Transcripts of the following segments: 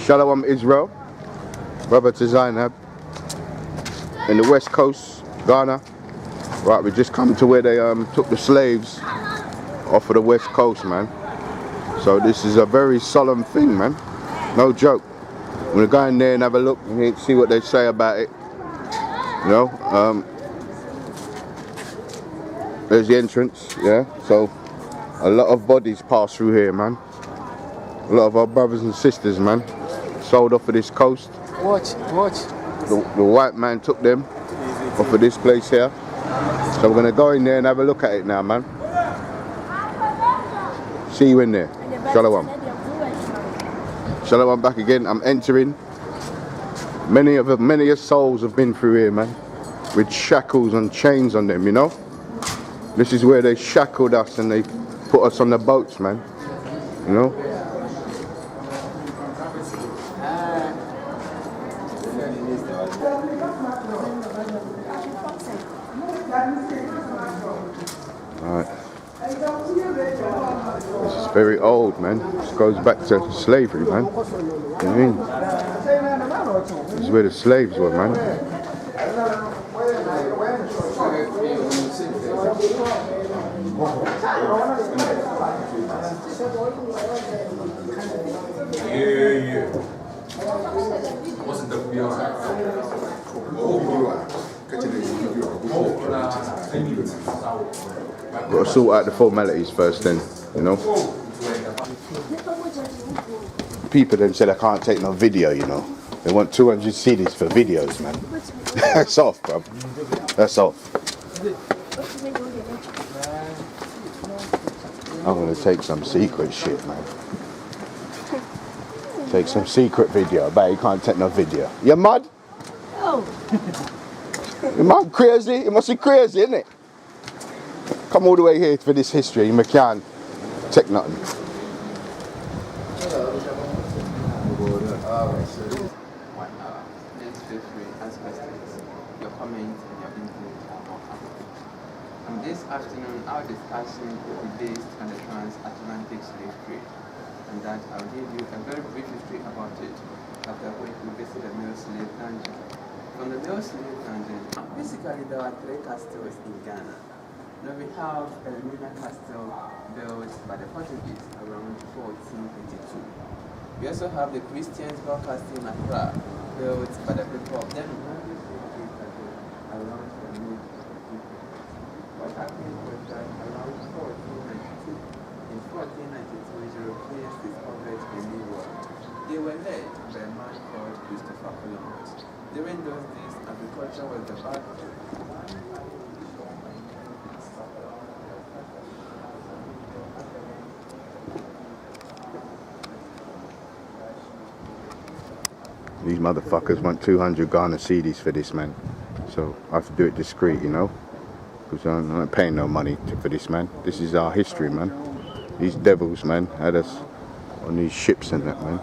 Shalom Israel, brother to Zainab, in the west coast, Ghana. Right, we just come to where they took the slaves off of the west coast, man. So this is a very solemn thing, man. No joke. I'm gonna go in there and have a look and see what they say about it. You know, there's the entrance, yeah. So a lot of bodies pass through here, man. A lot of our brothers and sisters, man, sold off of this coast. Watch. The white man took them off of this place here. So we're gonna go in there and have a look at it now, man. See you in there. Shalom. Shalom, back again. I'm entering. Many souls have been through here, man, with shackles and chains on them, you know. This is where they shackled us and they put us on the boats, man. You know. Alright. This is very old, man. This goes back to slavery, man. You know what I mean? This is where the slaves were, man. Got to sort out the formalities first then, you know. People then said I can't take no video, you know. They want 200 CDs for videos, man. That's off, bro. That's off. I'm gonna take some secret shit, man. Take some secret video, but you can't take no video. You mad? Oh. You mad? Crazy? It must be crazy, isn't it? Come all the way here for this history, you can't take nothing. This afternoon, our discussion will be based on the transatlantic slave trade, and that I'll give you a very brief history about it, after which we visit the male slave dungeon. From the male slave dungeon, basically there are 3 castles in Ghana. Now we have Elmine castle built by the Portuguese around 1422. We also have the Christians castle in Accra, built by the people of Denmark around the mid. What happened was that around 1492, in 1492, Europeans discovered a new world. They were led by a man called Christopher Columbus. During those days, agriculture was the backbone. These motherfuckers want 200 Ghana CDs for this, man. So I have to do it discreet, you know. Because I'm not paying no money for this, man. This is our history, man. These devils, man, had us on these ships and that, man.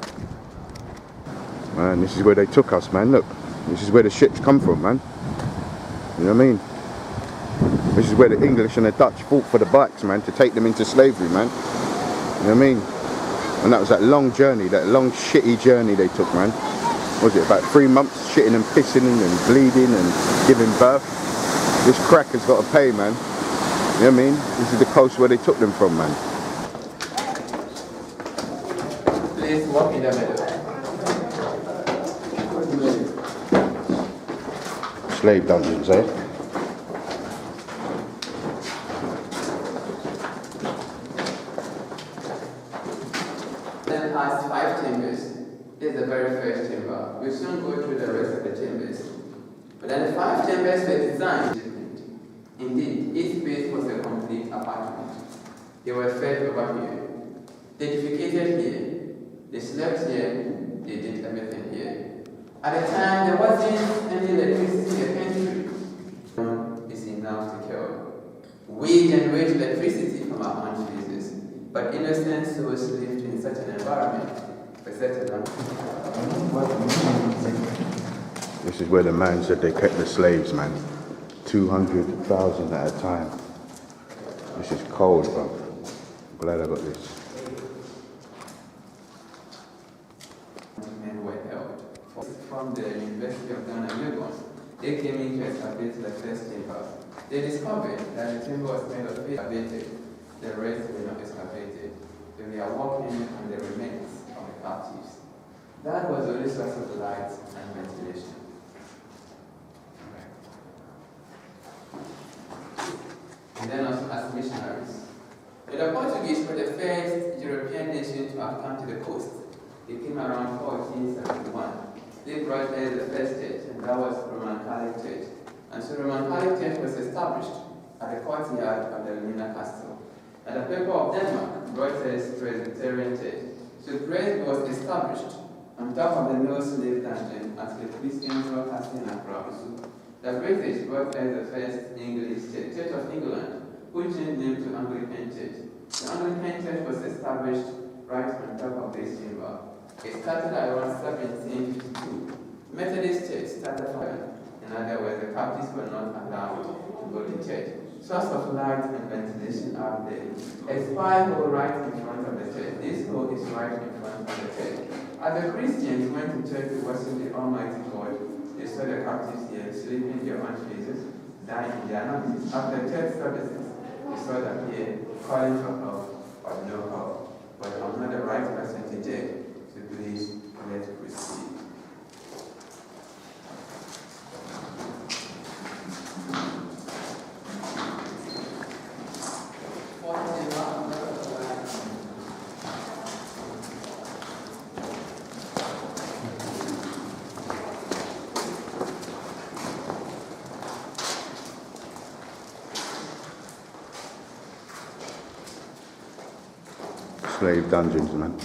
Man, this is where they took us, man. Look, this is where the ships come from, man. You know what I mean? This is where the English and the Dutch fought for the blacks, man, to take them into slavery, man. You know what I mean? And that was that long journey, that long shitty journey they took, man. What was it, about 3 months shitting and pissing and bleeding and giving birth? This cracker's got to pay, man. You know what I mean? This is the coast where they took them from, man. Please walk in the middle. Slave dungeons, eh? Then has 5 chambers. This is the very first chamber. We'll soon go through the rest of the chambers. But then the 5 chambers were designed different. Indeed, each space was a complete apartment. They were fed over here. They defecated here. They slept here. They did everything here. At the time, there wasn't any electricity in the country. Is enough to kill. We generate electricity from our own faces, but innocent souls lived in such an environment for such a long time. This is where the man said they kept the slaves, man. 200,000 at a time. This is cold, bro. I'm glad I got this. men were held. From the University of Ghana, Lagos, they came in to excavate the first chamber. They discovered that the chamber was made of excavated. The rest were not excavated. They were walking on the remains of the captives. That was the only source of light and ventilation. And then also as missionaries. The Portuguese were the first European nation to have come to the coast. They came around 1471. They brought there the first church, and that was Roman Catholic Church. And so Roman Catholic Church was established at the courtyard of the Elmine Castle. And the people of Denmark brought us Presbyterian Church. So prayer was established on top of the no-slave dungeon as the Christians were casting across. The British brought us the first English church, Church of England, which changed name to Anglican Church. The Anglican Church was established right on top of this chamber. It started around 1752. Methodist Church started from, in other words, the captives were not allowed to go to church. Source of light and ventilation out there. A spire hole right in front of the church. This hole is right in front of the church. As the Christians went to church to worship the Almighty God, they saw the captives here sleeping in their own faces, dying in their arms. After church services, they saw them here calling for help or no help. But I'm not the right person to judge. So please let's proceed. Slave dungeons, man.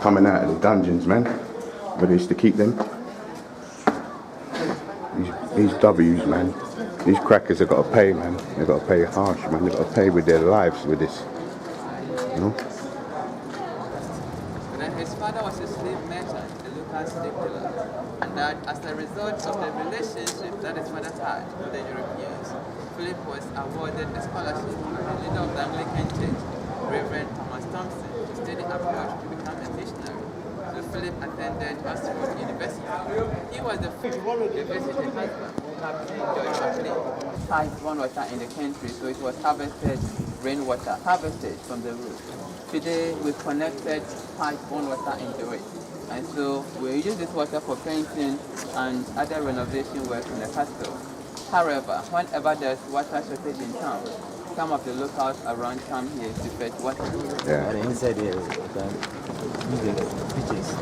Coming out of the dungeons, man. But they used to keep them. These W's, man. These crackers have got to pay, man. They've got to pay harsh, man. They've got to pay with their lives with this. You know? Then his father was a slave merchant, a local slave dealer. And that as a result of the relationship that his father had with the Europeans, Philip was awarded a scholarship by the leader of the Anglican Church, Reverend Thomas Thompson, to study abroad to become a missionary. So Philip attended Oxford University. He was the first to visit a husband, Captain George Maclean. Piped one water in the country, so it was harvested, rainwater, harvested from the roof. Today we connected pipe one water into it. And so we use this water for painting and other renovation work in the castle. However, whenever there's water shortage in town, some of the locals around come here to fetch water. Yeah. And inside here, beaches.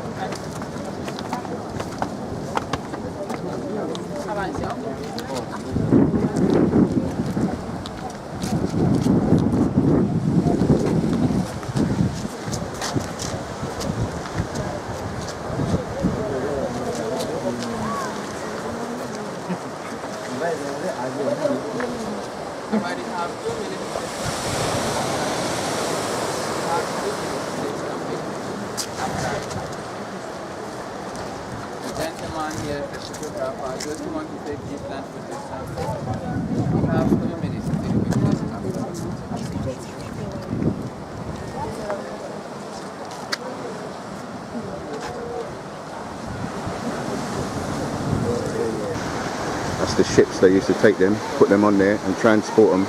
Somebody have 2 minutes. The gentleman here is the photographer. Those who want to take distance with the sun. We have 2 minutes to take pictures. That's the ships they used to take them, put them on there and transport them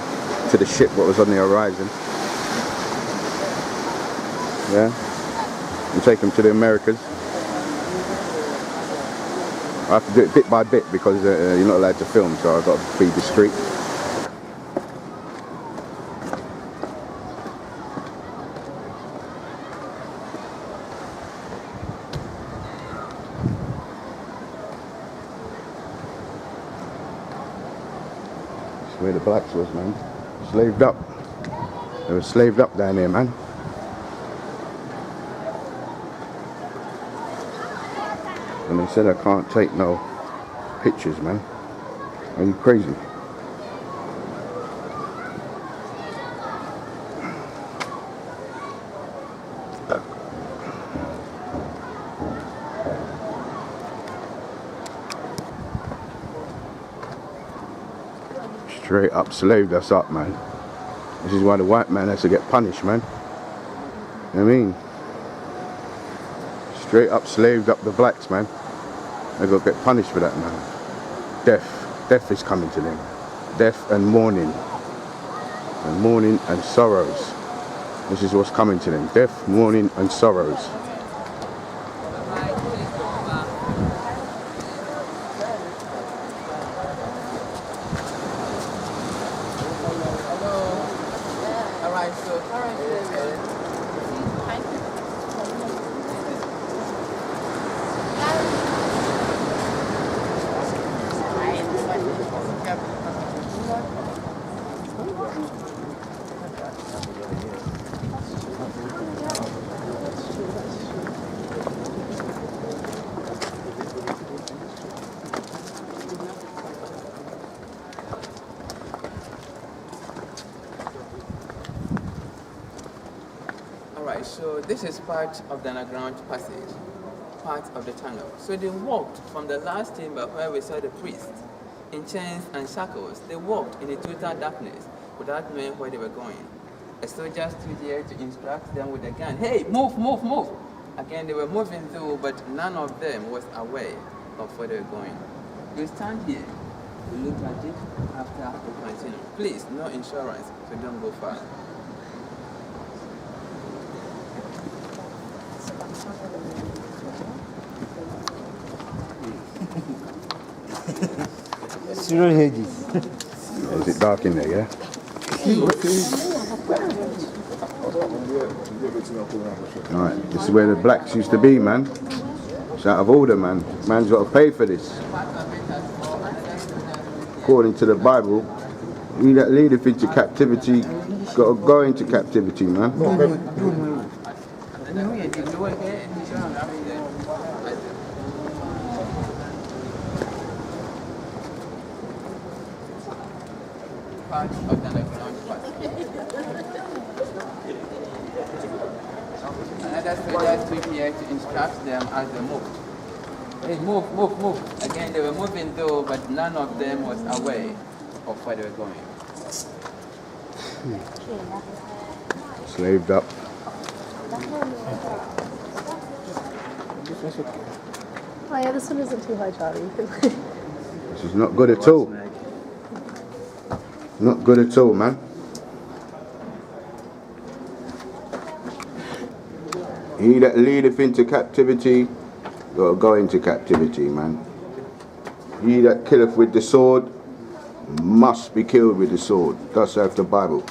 to the ship what was on the horizon. Yeah? And take them to the Americas. I have to do it bit by bit because you're not allowed to film, so I've got to be discreet. That's where the blacks was, man. Slaved up. They were slaved up down there, man. And they said I can't take no pictures, man. Are you crazy? Straight up slaved us up, man. This is why the white man has to get punished, man. You know what I mean? Straight up slaved up the blacks, man. They got to get punished for that, man. Death is coming to them. Death and mourning. And mourning and sorrows. This is what's coming to them. Death, mourning and sorrows. Alright, so this is part of the underground passage, part of the tunnel. So they walked from the last chamber where we saw the priest in chains and shackles. They walked in the total darkness without knowing where they were going. A soldier stood there to instruct them with a gun. Hey, move, move, move! Again, they were moving through, but none of them was aware of where they were going. We stand here, we look at it after we continue. Please, no insurance, so don't go far. Zero hedges. Is it dark in there, yeah? Alright, this is where the blacks used to be, man. It's out of order, man. Man's got to pay for this. According to the Bible, he that leadeth into captivity got to go into captivity, man. Part of the underground passage. Another soldier stood here to instruct them as they moved. Hey, move, move, move. Again, they were moving though, but none of them was aware of where they were going. Slaved up. Oh yeah, this one isn't too high, Charlie. This is not good at all. Not good at all, man. He that leadeth into captivity, got to go into captivity, man. He that killeth with the sword must be killed with the sword. Thus saith the Bible.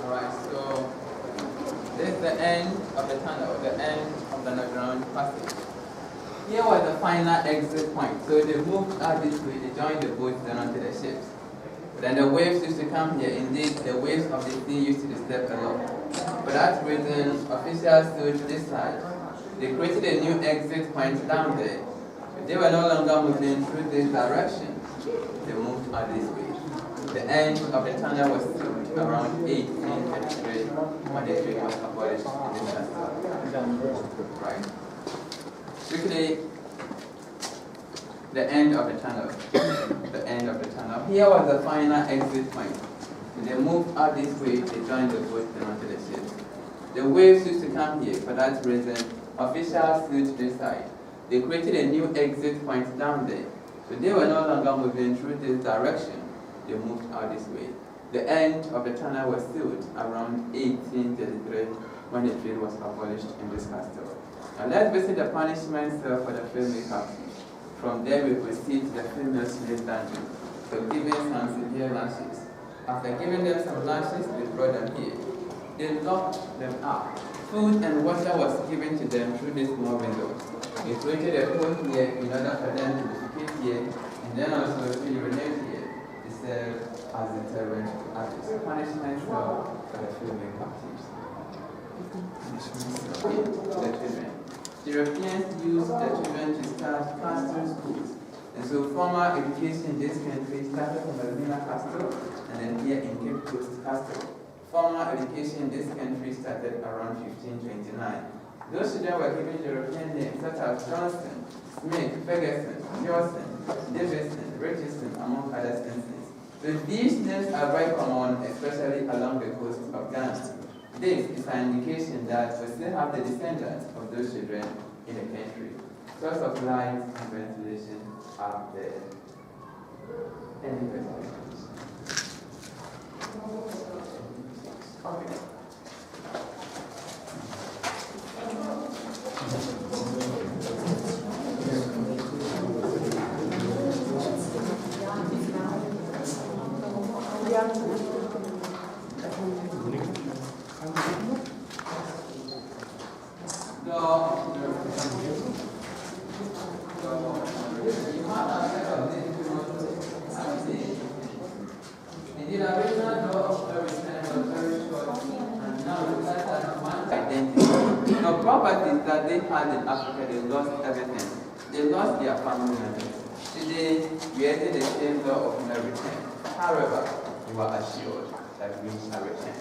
Alright, so this is the end of the tunnel, the end of the underground passage. Here was the final exit point. So they moved out this way, they joined the boats then onto the ships. Then the waves used to come here. Indeed, the waves of the sea used to disturb a lot. For that reason, officials stood this side. They created a new exit point down there. But they were no longer moving through this direction. They moved out this way. The end of the tunnel was sealed around 1833 when the trade was abolished in this castle. Right. Quickly, the end of the tunnel. The end of the tunnel. Here was the final exit point. When they moved out this way, they joined the boat and onto the ships. The waves used to come here. For that reason, officials stood this side. They created a new exit point down there. So they were no longer moving through this direction. They moved out this way. The end of the tunnel was sealed around 1833 when the trade was abolished in this castle. Now let's visit the punishment cell for the female captives. From there we proceed to the female slave dungeon. So giving some severe lashes. After giving them some lashes, they brought them here. They locked them up. Food and water was given to them through these small windows. They created a hole here in order for them to defecate here, and then also to urinate here to serve as deterrent to others. Punishment cell for the female captives. the children. Europeans used the children to start pastoral schools. And so formal education in this country started from Elmine Castle and then here in Cape Coast Castle. Formal education in this country started around 1529. Those children were given European names such as Johnson, Smith, Ferguson, Johnson, Davidson, Richardson, among other instances. So these names are very common, especially along the coast of Ghana. This is an indication that we still have the descendants of those children in the country. Source of light and ventilation are there. Any questions? Okay. Properties that they had in Africa, they lost everything. They lost their family members. Today, we are in the same law of no return. However, you are assured that we shall return.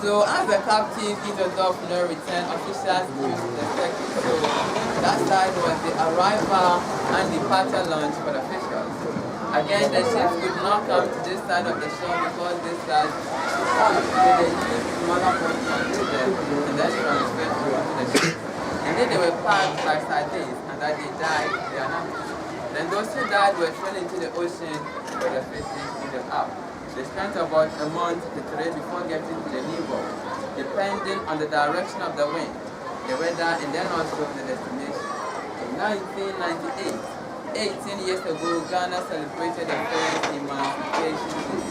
So as the captive is a of no return, officials used the second. So that side was the arrival and departure launch for the officials. Again, the ships could not come to this side of the shore because this side is hard. So they used smaller boats on this end and then transferred to the ship. And then they were packed by sardines, and that they died, they are not. Then those who died were thrown into the ocean for the fish to eat them up. They spent about a month to trade before getting to the new world, depending on the direction of the wind, the weather, and then also the destination. In 1998, 18 years ago, Ghana celebrated the first Emancipation Day.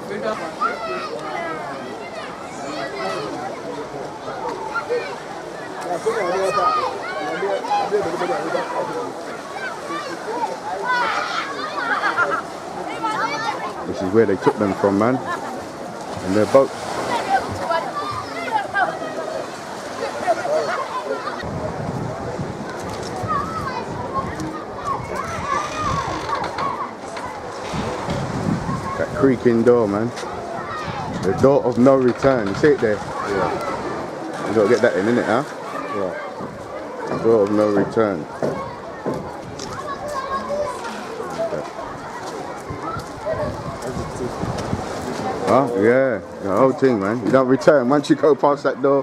Freedom This is where they took them from, man. In their boat. That creaking door, man. The door of no return. You see it there? Yeah. You gotta get that in, innit, huh? Yeah. The door of no return. Oh, yeah, the whole thing, man. You don't return. Once you go past that door,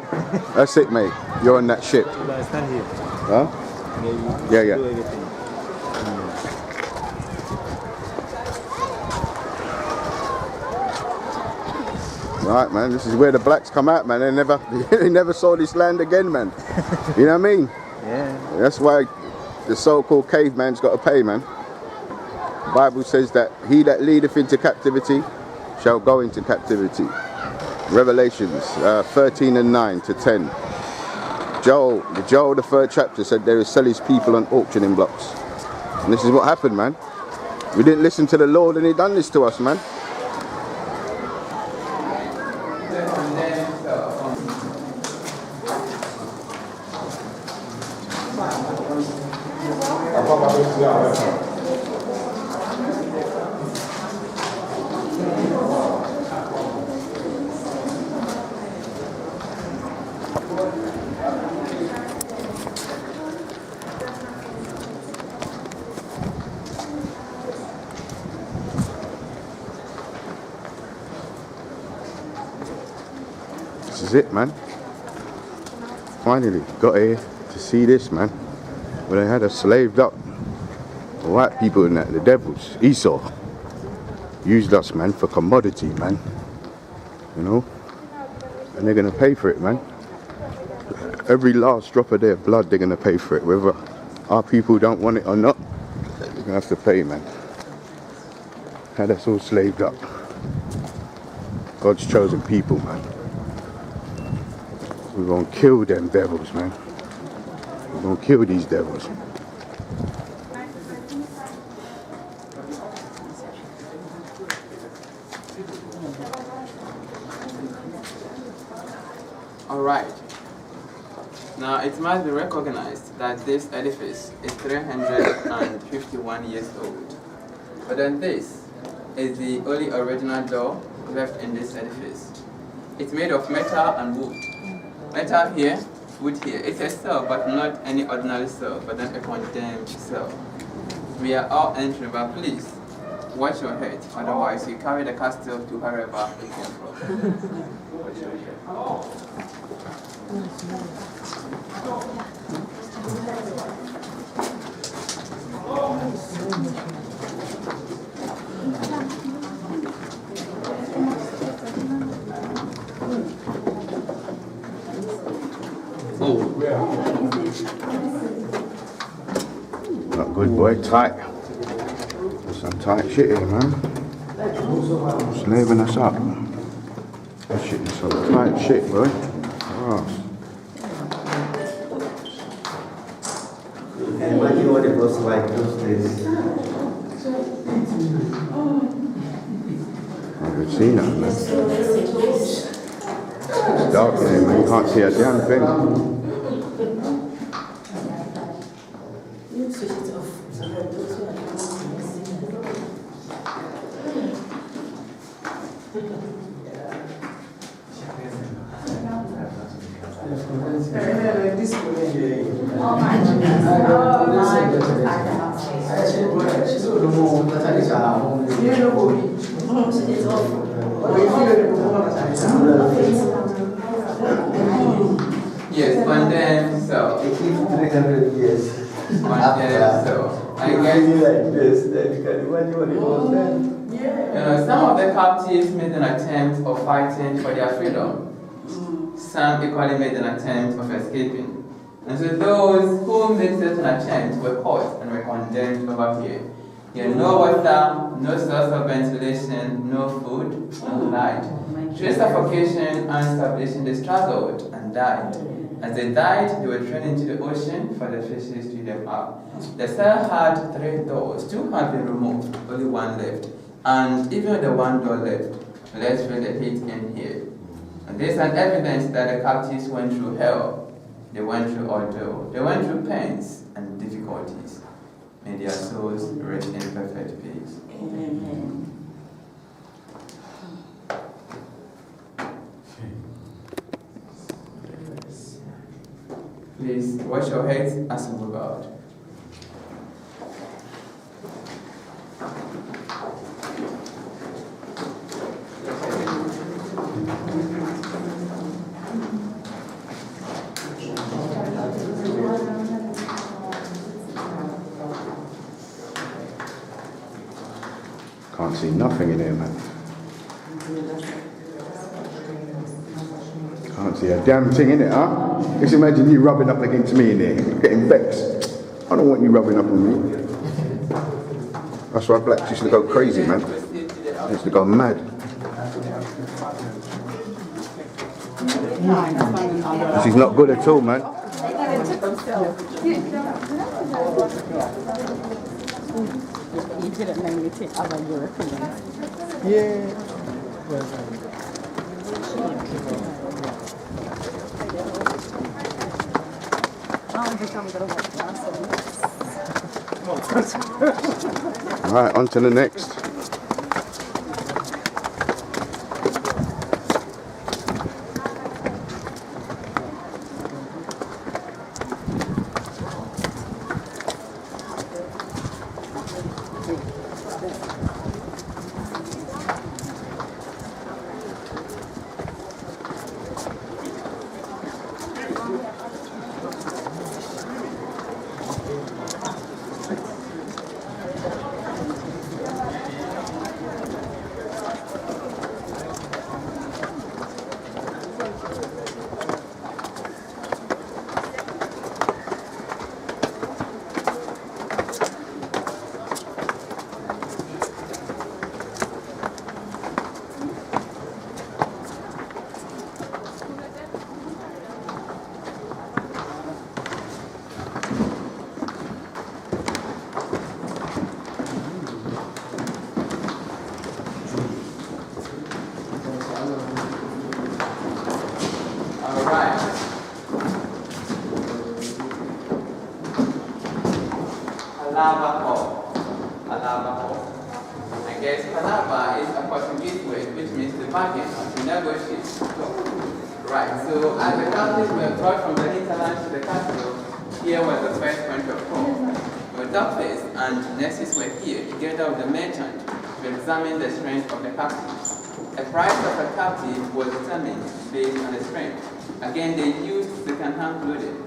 that's it, mate. You're on that ship. Stand here. Huh? Yeah, yeah. Right, man. This is where the blacks come out, man. They never saw this land again, man. You know what I mean? Yeah. That's why the so-called caveman's got to pay, man. The Bible says that he that leadeth into captivity shall go into captivity. Revelations 13 and 9 to 10. Joel, the 3rd chapter said they will sell his people on auctioning blocks. And this is what happened, man. We didn't listen to the Lord and he done this to us, man. This is it, man. Finally got here to see this, man. Well, they had us slaved up. The white people and that, the devils, Esau, used us, man, for commodity, man. You know? And they're gonna pay for it, man. Every last drop of their blood, they're gonna pay for it. Whether our people don't want it or not, they're gonna have to pay, man. Had us all slaved up. God's chosen people, man. We're gonna kill them devils, man. We're gonna kill these devils. Alright. Now it must be recognized that this edifice is 351 years old. But then this is the only original door left in this edifice. It's made of metal and wood. Metal here, wood here. It's a cell, but not any ordinary cell, but then a condemned cell. We are all entering, but please, watch your head, otherwise you carry the castle to wherever you came from. Watch your head. Not good, boy. Tight. Some tight shit here, man. Slaving us up. That shit is some tight shit, boy. Oh. And imagine what it was like those days. I haven't seen that, man. It's dark in here, man. You can't see a damn thing. Yes, condemned cell. 300 years. Condemned cell. I guess like this, then you can imagine what it was then. some of the captives made an attempt of fighting for their freedom. Some equally made an attempt of escaping. And so those who made such an attempt were caught and were condemned over here. Here, no water, no source of ventilation, no food, no light. Through suffocation and starvation, they struggled and died. As they died, they were thrown into the ocean for the fishes to eat them up. The cell had 3 doors. 2 had been removed, only 1 left. And even the 1 door left, let's feel the heat in here. And there's an evidence that the captives went through hell. They went through ordeal. They went through pains and difficulties. May their souls rest in perfect peace. Amen. Please wash your heads as we move out. Can't see nothing in here, man. Can't see a damn thing in it, huh? Just imagine you rubbing up against me in there, getting vexed. I don't want you rubbing up on me. That's why blacks used to go crazy, man. They used to go mad. This is not good at all, man. You didn't make me take other Europeans. Yeah. Alright, on to the next. Alaba. I guess palava is a Portuguese word which means to bargain or to negotiate. Right, so as the captives were brought from the hinterland to the capital, here was the first point of call. The doctors and nurses were here together with the merchant to examine the strength of the captives. The price of a captive was determined based on the strength. Again, they used second-hand clothing,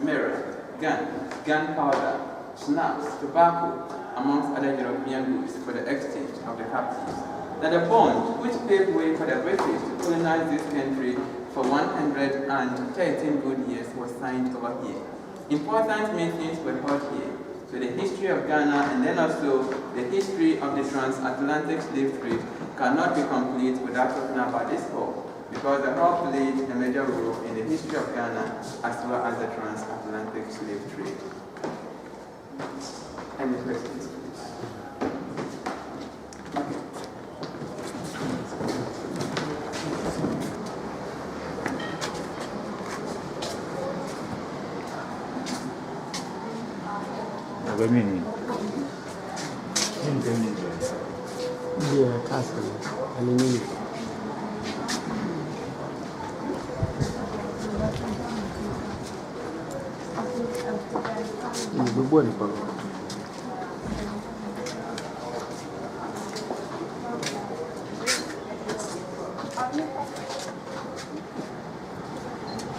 mirror, gunpowder, schnapps, tobacco, amongst other European goods for the exchange of the captives. Now the bond, which paved way for the British to colonize this country for 113 good years, was signed over here. Important meetings were held here. So the history of Ghana and then also the history of the transatlantic slave trade cannot be complete without talking about this hall, because the hall played a major role in the history of Ghana as well as the transatlantic slave trade. Any questions, please? Okay. Yeah, castle. I mean, the one.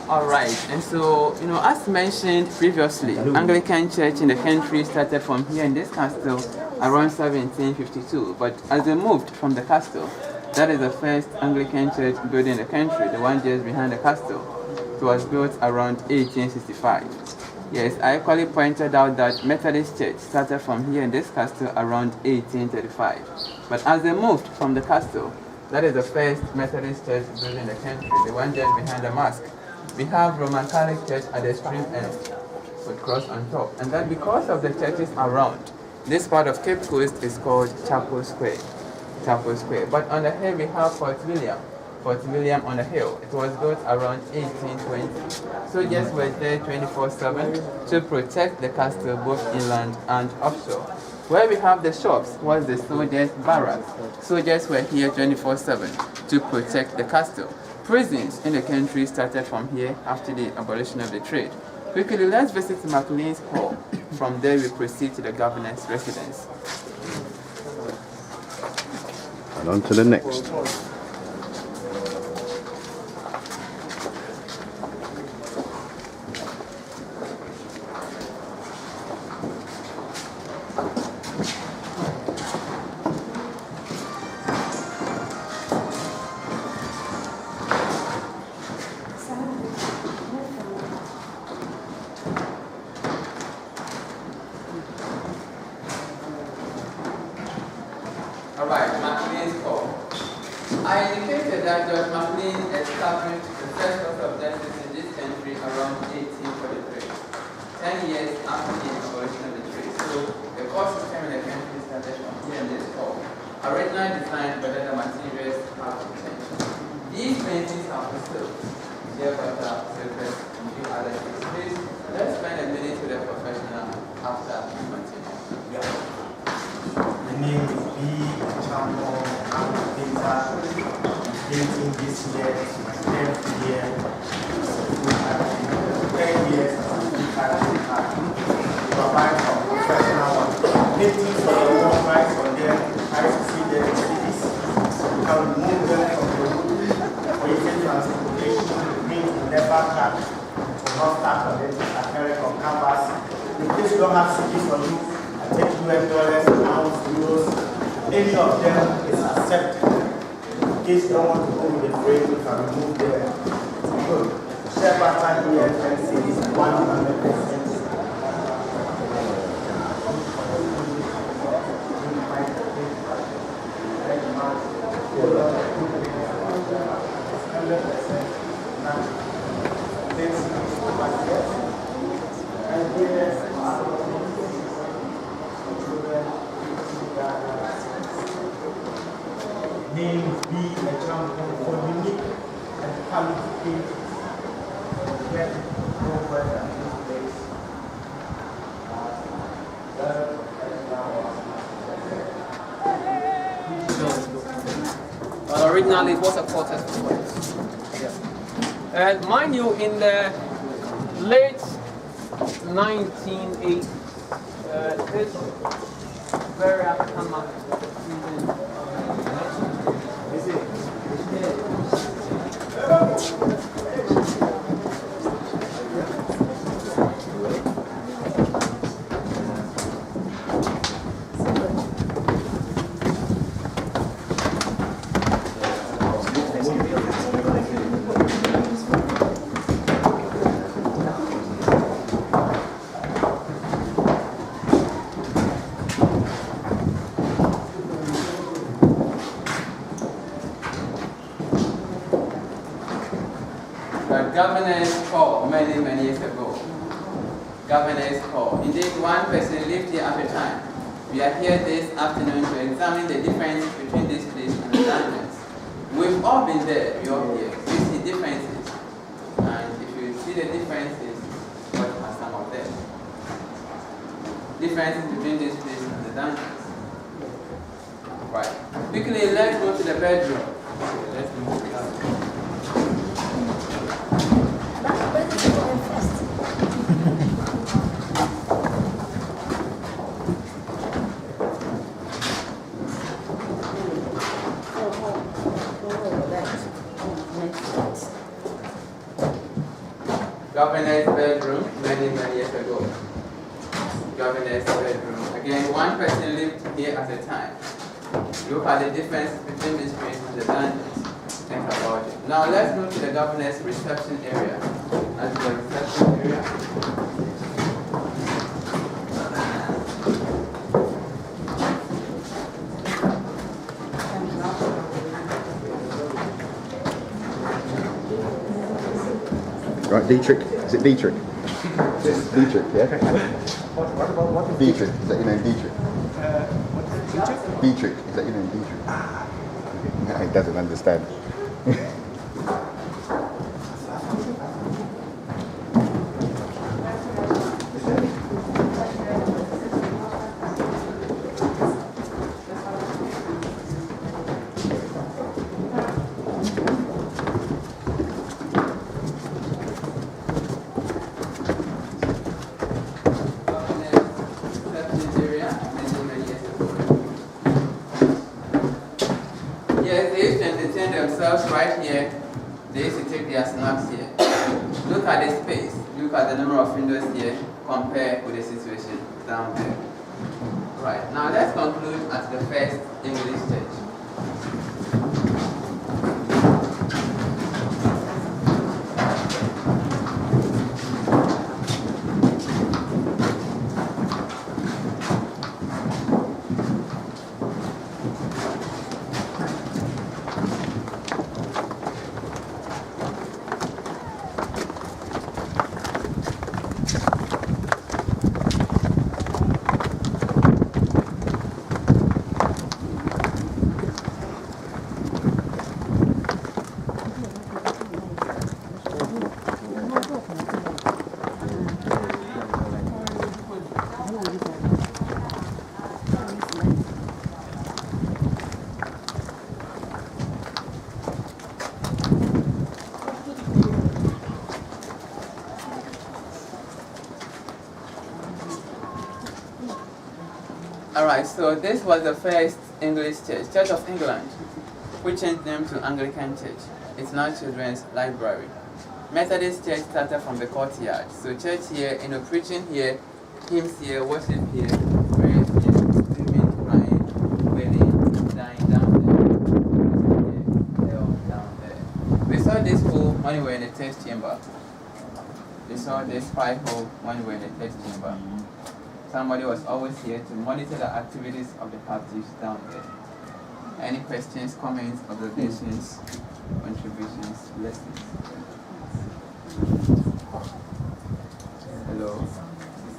All right, and so, as mentioned previously, Anglican Church in the country started from here in this castle around 1752, but as they moved from the castle, that is the first Anglican church built in the country, the one just behind the castle. It was built around 1865. Yes, I equally pointed out that Methodist Church started from here in this castle around 1835, but as they moved from the castle, that is the first Methodist church built in the country, the one just behind the mosque. We have Roman Catholic Church at the extreme end with cross on top, and that because of the churches around, this part of Cape Coast is called Chapel Square. But on the hill we have Fort William on the hill. It was built around 1820. Soldiers were there 24/7 to protect the castle both inland and offshore. Where we have the shops was the soldiers' barracks. Soldiers were here 24/7 to protect the castle. Prisons in the country started from here after the abolition of the trade. Quickly, let's visit McLean's Hall. From there, we proceed to the governor's residence. And on to the next. Alright, McLean's Hall. I indicated that George McLean established the first court of justice in this country around 1843, 10 years after the abolition of the trade. So the court system in the country started from here in this hall, originally designed, but then the materials have to change. These paintings are preserved. Here, butter, surface, and few other things. Please, let's spend a minute with the professional after we continue. My name is B. Champo. I'm a painter. Painting this year is my 10th year. 10 years as a painter. Provide for professional work. Paintings for the work right from there. I see them in cities. You can remove them from the wood. For easy transportation, paint will never crack. It will not start on it. Acrylic or canvas. The place don't have cities for you. I take $2, pounds, euros. Any of them is accepted. In case you don't want to go with the frame, you can remove them. Good. Chef after here, and see this 100%. Name be a champion for unique and quality paint. Get over this place. Originally, it was a quarters before this. And mind you, in the late 1980s, this very African market. Governors call many years ago. Governors call. Indeed, one person lived here at a time. We are here this afternoon to examine the difference between this place and the dungeons. We've all been there, we all here. We see differences. And if you see the differences, what are some of them? Differences between this place and the dungeons. Right. Quickly, let's go to the bedroom. Let's move to the bedroom. Governor's bedroom, many years ago. Governor's bedroom. Again, one person lived here at a time. Look at the difference between this place and the dungeons. Think about it. Now let's go to the governor's reception area. That's the reception area. Right, Dietrich. Is it Dietrich? Dietrich, yeah? What Dietrich. Is that your name, Dietrich? Dietrich? Dietrich. Is that your name, Dietrich? No, he doesn't understand. Right here, they used to take their snacks here. Look at the space, look at the number of windows here, compare with the situation down there. Right, now let's conclude at the first English stage. Alright, so this was the first English church, Church of England, which changed name to Anglican Church. It's now children's library. Methodist Church started from the courtyard. So church here, preaching here, hymns here, worship here, prayers here, screaming, crying, wailing, dying down there, hell down there. We saw this hole when we were in the test chamber. We saw this pipe hole when we were in the test chamber. Somebody was always here to monitor the activities of the captives down there. Any questions, comments, observations, contributions, lessons? Hello?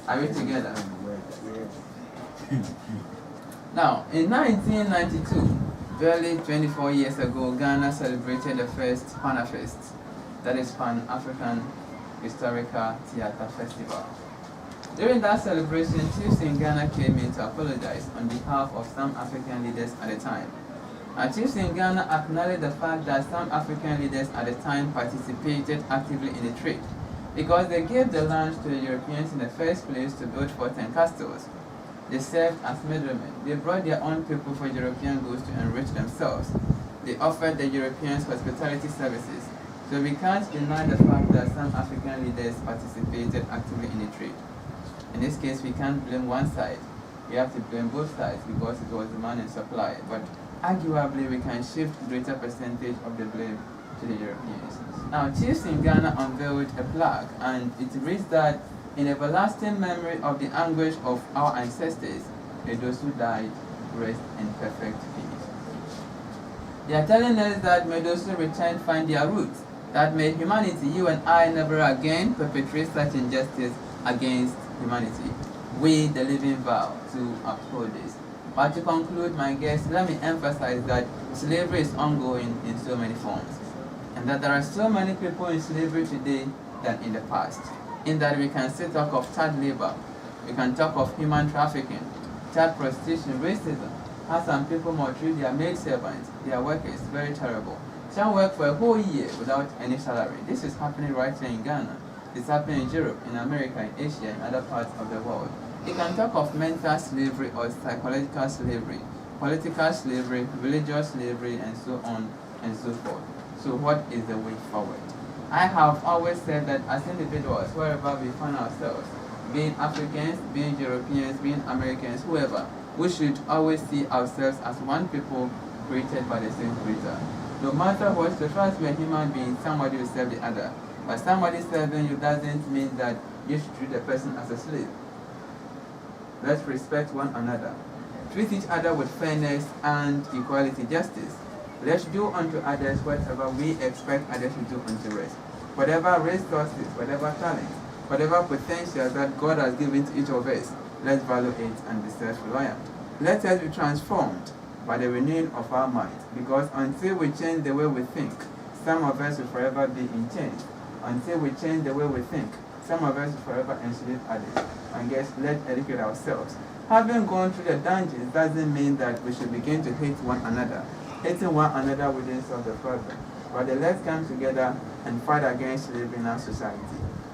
Are we together? Now, in 1992, barely 24 years ago, Ghana celebrated the first Panafest, that is Pan-African Historical Theatre Festival. During that celebration, chiefs in Ghana came in to apologize on behalf of some African leaders at the time. Chiefs in Ghana acknowledge the fact that some African leaders at the time participated actively in the trade because they gave the land to the Europeans in the first place to build forts and castles. They served as middlemen. They brought their own people for European goods to enrich themselves. They offered the Europeans hospitality services. So we can't deny the fact that some African leaders participated actively in the trade. In this case, we can't blame one side. We have to blame both sides because it was demand and supply. But arguably, we can shift greater percentage of the blame to the Europeans. Now, chiefs in Ghana unveiled a plaque, and it reads that in everlasting memory of the anguish of our ancestors, may those who died rest in perfect peace. They are telling us that may those who return find their roots, that may humanity, you and I, never again perpetrate such injustice against humanity. We, the living, vow to uphold this. But to conclude, my guests, let me emphasize that slavery is ongoing in so many forms, and that there are so many people in slavery today than in the past. In that we can still talk of child labor, we can talk of human trafficking, child prostitution, racism, how some people maltreat their maid servants, their workers, very terrible. Some work for a whole year without any salary. This is happening right here in Ghana. It's happening in Europe, in America, in Asia, and other parts of the world. You can talk of mental slavery or psychological slavery, political slavery, religious slavery, and so on and so forth. So what is the way forward? I have always said that as individuals, wherever we find ourselves, being Africans, being Europeans, being Americans, whoever, we should always see ourselves as one people created by the same creator. No matter what, so far as we're human beings, somebody will serve the other. But somebody serving you doesn't mean that you should treat the person as a slave. Let's respect one another. Treat each other with fairness and equality, justice. Let's do unto others whatever we expect others to do unto us. Whatever resources, whatever talent, whatever potential that God has given to each of us, let's value it and be self-reliant. Let us be transformed by the renewing of our minds, because until we change the way we think, some of us will forever be in chains. Until we change the way we think, some of us will forever enslave others. And guess, let's educate ourselves. Having gone through the dungeons doesn't mean that we should begin to hate one another. Hating one another wouldn't solve the problem. But let's come together and fight against slavery in our society.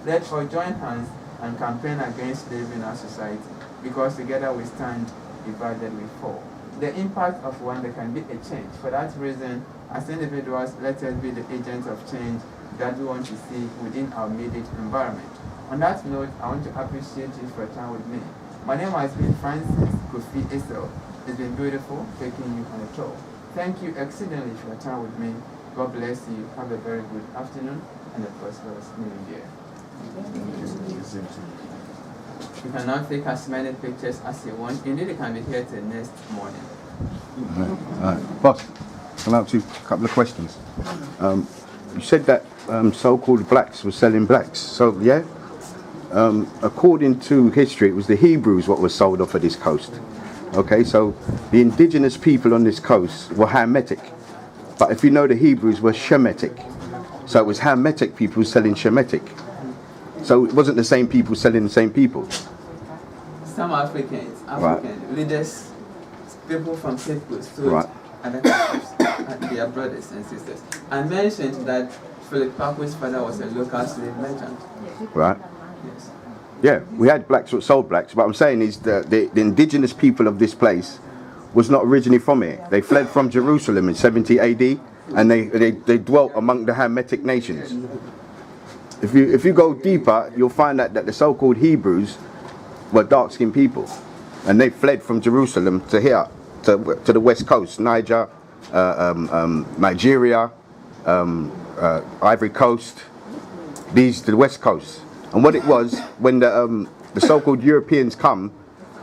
Let's all join hands and campaign against slavery in our society, because together we stand, divided we fall. The impact of one, there can be a change. For that reason, as individuals, let us be the agents of change that we want to see within our immediate environment. On that note, I want to appreciate you for your time with me. My name has been Francis Kofi Esau. It's been beautiful taking you on a tour. Thank you exceedingly for your time with me. God bless you. Have a very good afternoon and a prosperous new year. You can now take as many pictures as you want. Indeed, you can be here till next morning. All right. Boss, can I ask you a couple of questions? You said that so-called blacks were selling blacks. So, yeah? According to history, it was the Hebrews what was sold off of this coast. Okay, so the indigenous people on this coast were Hamitic. But if you know, the Hebrews were Shemitic. So it was Hamitic people selling Shemitic. So it wasn't the same people selling the same people. Some African right. Leaders, people from Cape Coast, right. Other countries, their brothers and sisters. I mentioned that Philip Parker's father was a local slave merchant. Right. Yes. Yeah, we had blacks that sold blacks. What I'm saying is the indigenous people of this place was not originally from here. They fled from Jerusalem in 70 AD, and they dwelt among the Hamitic nations. If you go deeper, you'll find that the so-called Hebrews were dark-skinned people, and they fled from Jerusalem to here, to the west coast, Niger, Nigeria, Ivory Coast, these to the west coast. And what it was, when the so-called Europeans come,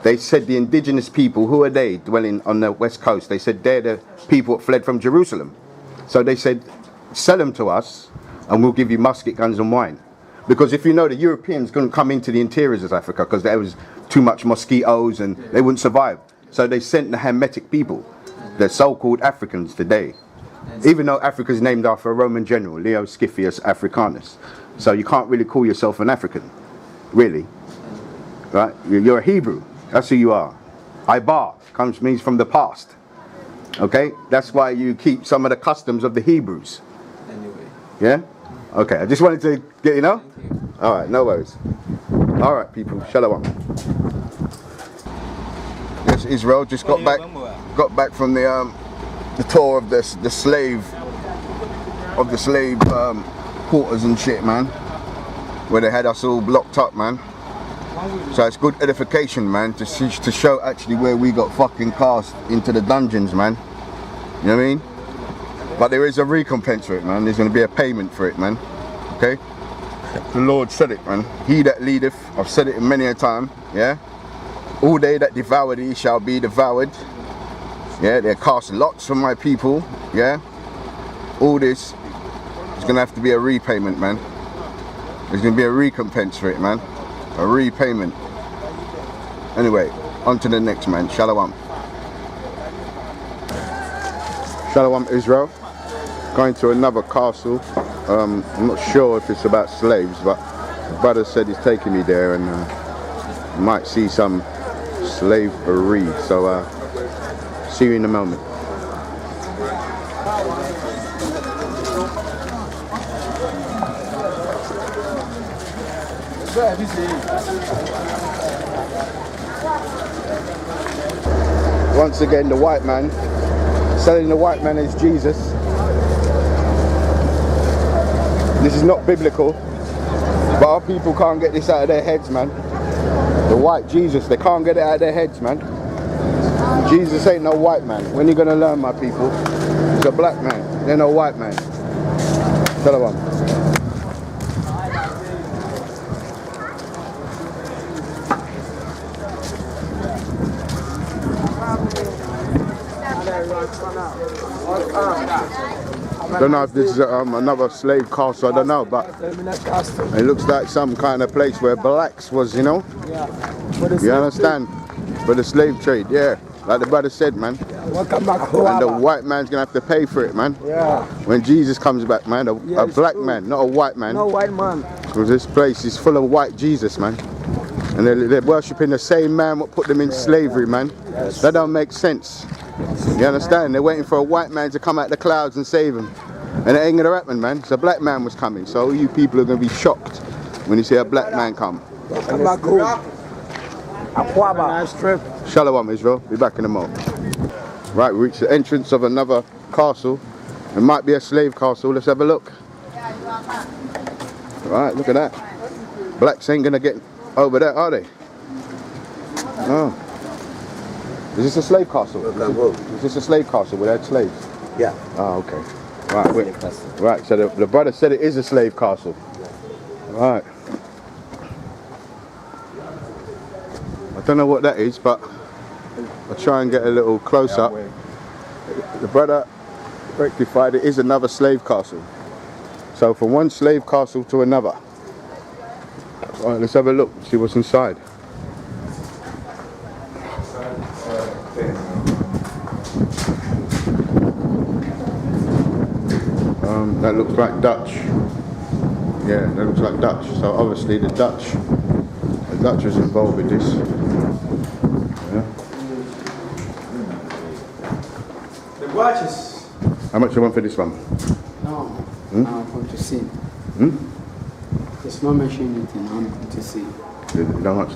they said the indigenous people, who are they dwelling on the west coast? They said they're the people that fled from Jerusalem. So they said, sell them to us, and we'll give you musket guns and wine. Because if you know, the Europeans couldn't come into the interiors of Africa because there was too much mosquitoes and they wouldn't survive. So they sent the Hamitic people, the so-called Africans today. Even though Africa is named after a Roman general, Leo Scipius Africanus. So you can't really call yourself an African, really. Right? You're a Hebrew. That's who you are. Ibar means from the past. Okay? That's why you keep some of the customs of the Hebrews. Anyway. Yeah? Okay, I just wanted to get, you know? Thank you. Alright, no worries. Alright, people, shalom. Yes, Israel just got back from the tour of the slave quarters and shit, man, where they had us all blocked up, man. So it's good edification, man, to show actually where we got fucking cast into the dungeons, man. You know what I mean? But there is a recompense for it, man. There's going to be a payment for it, man. Okay? The Lord said it, man. He that leadeth, I've said it many a time, yeah? All they that devour thee shall be devoured. Yeah, they cast lots from my people, yeah? All this is going to have to be a repayment, man. There's going to be a recompense for it, man. A repayment. Anyway, on to the next, man. Shalom. Shalom, Israel. Going to another castle. I'm not sure if it's about slaves, but the brother said he's taking me there, and might see some slavery. So, see you in a moment. Once again, the white man selling the white man as Jesus. This is not biblical, but our people can't get this out of their heads, man. The white Jesus, they can't get it out of their heads, man. Jesus ain't no white man. When are you gonna learn, my people? He's a black man. They're no white man. Shalom. I don't know if this is another slave castle, I don't know, but it looks like some kind of place where blacks was, you know? You understand? For the slave trade, yeah. Like the brother said, man. And the white man's gonna have to pay for it, man. Yeah. When Jesus comes back, man, a black man, not a white man. No white man. Because this place is full of white Jesus, man. And they're worshipping the same man what put them in slavery, man. That don't make sense. You understand? They're waiting for a white man to come out the clouds and save them. And it ain't gonna happen, man. So a black man was coming. So all you people are gonna be shocked when you see a black man come. Shalom, Israel. Be back in a moment. Right, we reached the entrance of another castle. It might be a slave castle. Let's have a look. Right, look at that. Blacks ain't gonna get over there, are they? No. Is this a slave castle? Is this a slave castle where they had slaves? Yeah. Oh, okay. Right, wait. Right, so the brother said it is a slave castle. Right. I don't know what that is, but I'll try and get a little close up. The brother rectified it is another slave castle. So from one slave castle to another. Alright, let's have a look, see what's inside. That looks like Dutch. Yeah, that looks like Dutch. So obviously the Dutch was involved with this. Yeah. The watches. How much you want for this one? No, I'm going to see. It's not mentioning anything, I'm going to see. How much?